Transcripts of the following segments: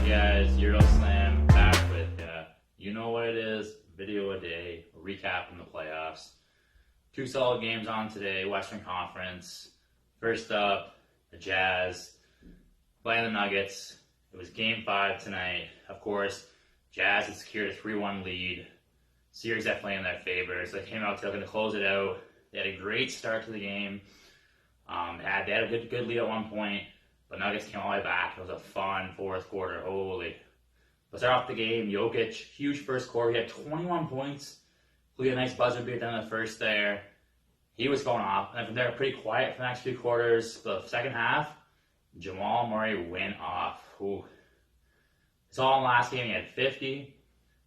guys, Euroslam back with you know what it is, video a day, a recap from the playoffs. Two solid games on today, Western Conference. First up, the Jazz playing the Nuggets. It was game 5 tonight. Of course, Jazz had secured a 3-1 lead. Series definitely in their favor, so they came out looking to close it out. They had a great start to the game. They had a good lead at one point. But Nuggets came all the way back. It was a fun fourth quarter. Holy. But start off the game, Jokic, huge first quarter. He had 21 points. He had a nice buzzer beat down the first there. He was going off. And from there, pretty quiet for the next few quarters. The second half, Jamal Murray went off. Ooh. Saw him last game, he had 50.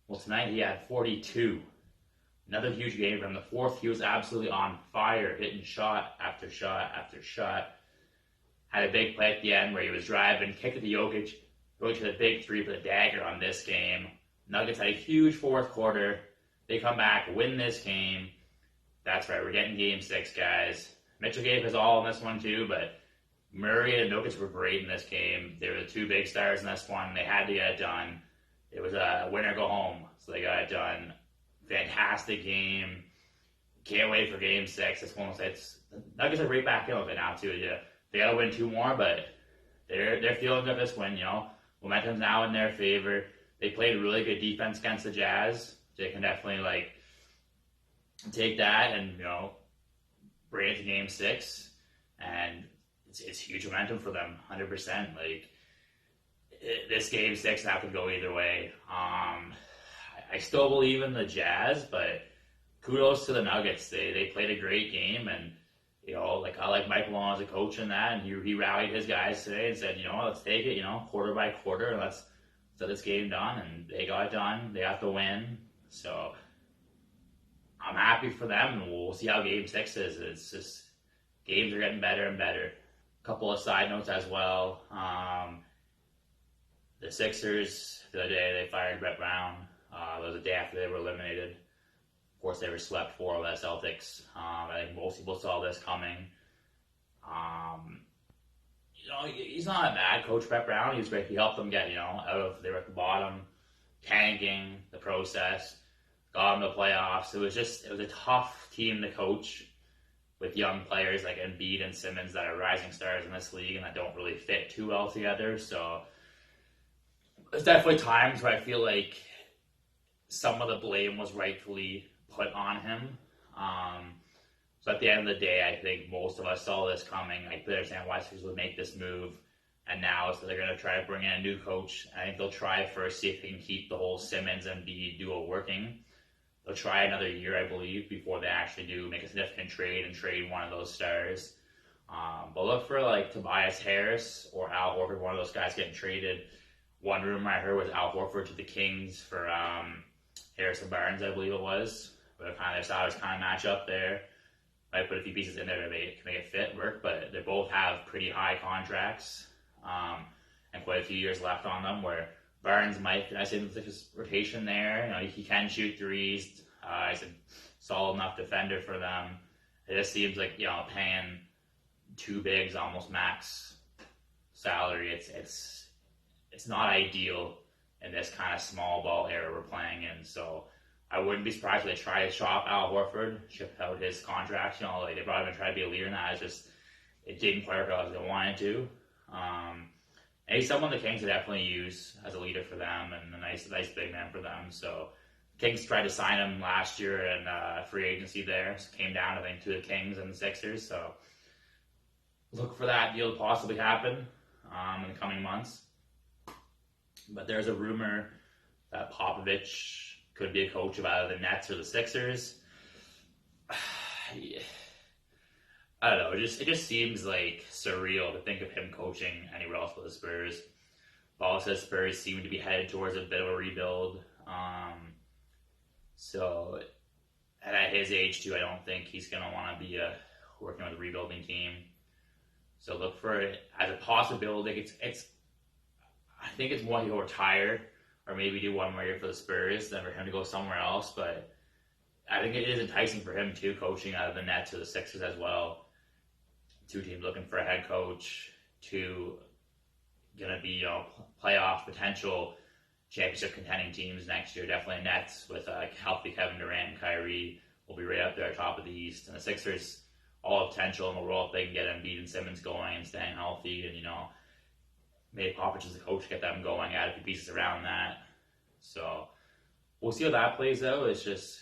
Well, tonight he had 42. Another huge game from the fourth. He was absolutely on fire, hitting shot after shot after shot. Had a big play at the end where he was driving, kicked it to Jokic, going to the big three for the dagger on this game. Nuggets had a huge fourth quarter. They come back, win this game. That's right, we're getting game 6, guys. Mitchell gave his all in this one too, but Murray and Jokic were great in this game. They were the two big stars in this one. They had to get it done. It was a winner go home, so they got it done. Fantastic game. Can't wait for game 6. Nuggets are right back in with it now too. Yeah. They got to win 2 more, but they're feeling good this win, Momentum's now in their favor. They played really good defense against the Jazz. They can definitely, take that and, bring it to game 6. And it's huge momentum for them, 100%. This game 6 now could go either way. I still believe in the Jazz, but kudos to the Nuggets. They played a great game, and I like Mike Malone as a coach in that, and he rallied his guys today and said, let's take it, quarter by quarter, and let's get this game done. And they got it done. They have to win. So I'm happy for them, and we'll see how game 6 is. It's just games are getting better and better. A couple of side notes as well. The Sixers, the other day, they fired Brett Brown. It was the day after they were eliminated. Of course, they were swept 4 by the Celtics. I think most people saw this coming. He's not a bad coach, Brett Brown. He was great. He helped them get, they were at the bottom, tanking the process, got them to the playoffs. It was a tough team to coach with young players like Embiid and Simmons that are rising stars in this league and that don't really fit too well together. So there's definitely times where I feel like some of the blame was rightfully put on him. So at the end of the day, I think most of us saw this coming. I understand why Sixers would make this move. And now so they're going to try to bring in a new coach. I think they'll try first, see if they can keep the whole Simmons and Embiid duo working. They'll try another year, I believe, before they actually do make a significant trade and trade one of those stars. But look for Tobias Harris or Al Horford, one of those guys getting traded. One rumor I heard was Al Horford to the Kings for Harrison Barnes, I believe it was. But their salaries kind of match up there. Might put a few pieces in there to make it work, but they both have pretty high contracts and quite a few years left on them. Where Barnes might, I say, his rotation there. He can shoot threes. He's a solid enough defender for them. It just seems like paying 2 bigs almost max salary. It's not ideal in this kind of small ball era we're playing in. So I wouldn't be surprised if they try to shop Al Horford, ship out his contract. They probably going to try to be a leader in that. It didn't quite work out as they wanted to. And he's someone the Kings would definitely use as a leader for them and a nice big man for them. So Kings tried to sign him last year in free agency there. So came down, I think, to the Kings and the Sixers. So look for that deal to possibly happen in the coming months. But there's a rumor that Popovich could be a coach of either the Nets or the Sixers. I don't know. It just seems surreal to think of him coaching anywhere else but the Spurs. Paul says Spurs seem to be headed towards a bit of a rebuild. And at his age too, I don't think he's going to want to be working with a rebuilding team. So look for it as a possibility. I think it's more he'll retire or maybe do one more year for the Spurs than for him to go somewhere else. But I think it is enticing for him too, coaching out of the Nets or the Sixers as well. 2 teams looking for a head coach. 2 going to be, playoff potential championship contending teams next year. Definitely Nets with healthy Kevin Durant and Kyrie will be right up there at top of the East. And the Sixers, all the potential in the world if they can get Embiid and Simmons going and staying healthy. And, maybe Popovich as a coach get them going, add a few pieces around that. So we'll see how that plays out. It's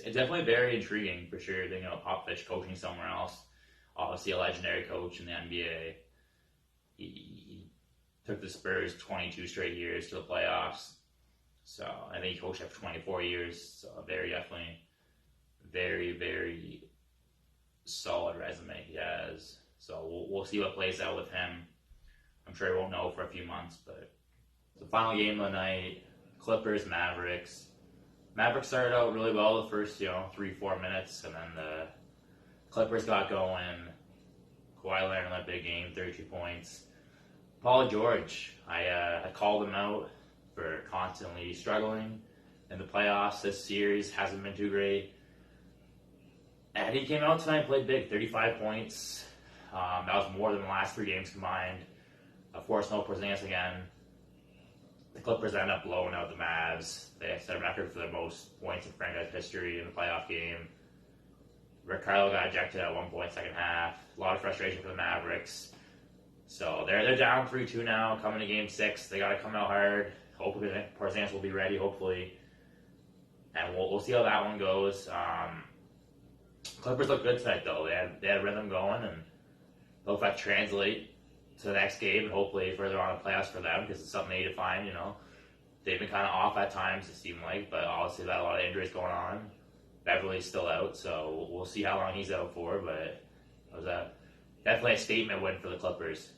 definitely very intriguing for sure. Popovich coaching somewhere else. Obviously a legendary coach in the NBA. He took the Spurs 22 straight years to the playoffs. So I think he coached there for 24 years. So definitely very, very solid resume he has. So we'll see what plays out with him. I'm sure he won't know for a few months, but the final game of the night, Clippers, Mavericks. Mavericks started out really well the first, 3-4 minutes, and then the Clippers got going. Kawhi Leonard in that big game, 32 points. Paul George, I called him out for constantly struggling in the playoffs. This series hasn't been too great. And he came out tonight and played big, 35 points. That was more than the last 3 games combined. Of course, no Porzingis again. The Clippers end up blowing out the Mavs. They set a record for the most points in franchise history in the playoff game. Rick Carlisle got ejected at one point second half. A lot of frustration for the Mavericks. So they're down 3-2 now, coming to game 6. They got to come out hard. Hopefully Porzingis will be ready, hopefully. And we'll see how that one goes. Clippers look good tonight, though. They had rhythm going, and hope that translate to the next game and hopefully further on in the playoffs for them, because it's something they need to find. They've been kind of off at times, it seemed like, but obviously they've had a lot of injuries going on. Beverly's still out, so we'll see how long he's out for, but it was definitely a statement win for the Clippers.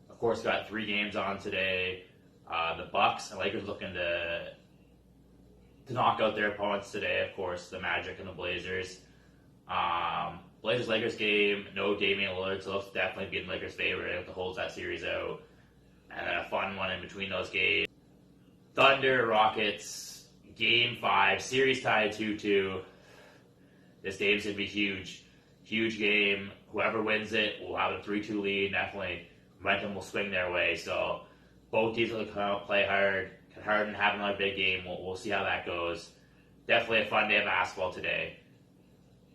Of course, got 3 games on today. The Bucks and Lakers looking to knock out their opponents today, of course, the Magic and the Blazers. Blazers-Lakers game, no Damian Lillard, so they'll definitely be in Lakers' favor to hold that series out. And then a fun one in between those games. Thunder, Rockets, Game 5, series tied 2-2. This game's going to be huge. Huge game. Whoever wins it will have a 3-2 lead. Definitely momentum will swing their way. So both teams will come out, play hard. Can Harden have another big game? We'll see how that goes. Definitely a fun day of basketball today.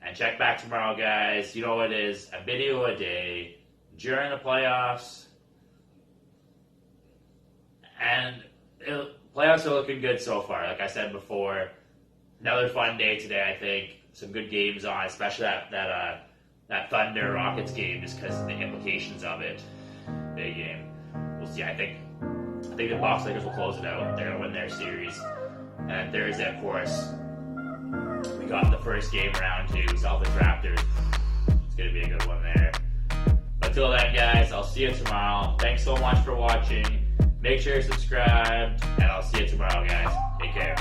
And check back tomorrow, guys. You know what it is. A video a day during the playoffs. And playoffs are looking good so far. Like I said before, another fun day today, I think. Some good games on, especially that Thunder Rockets game, just because of the implications of it. Big game. We'll see. I think the Bucks Lakers will close it out. They're going to win their series. And Thursday, of course, we got the first game round 2, Celtics Raptors. It's going to be a good one there. Until then, guys, I'll see you tomorrow. Thanks so much for watching. Make sure you're subscribed, and I'll see you tomorrow, guys. Take care.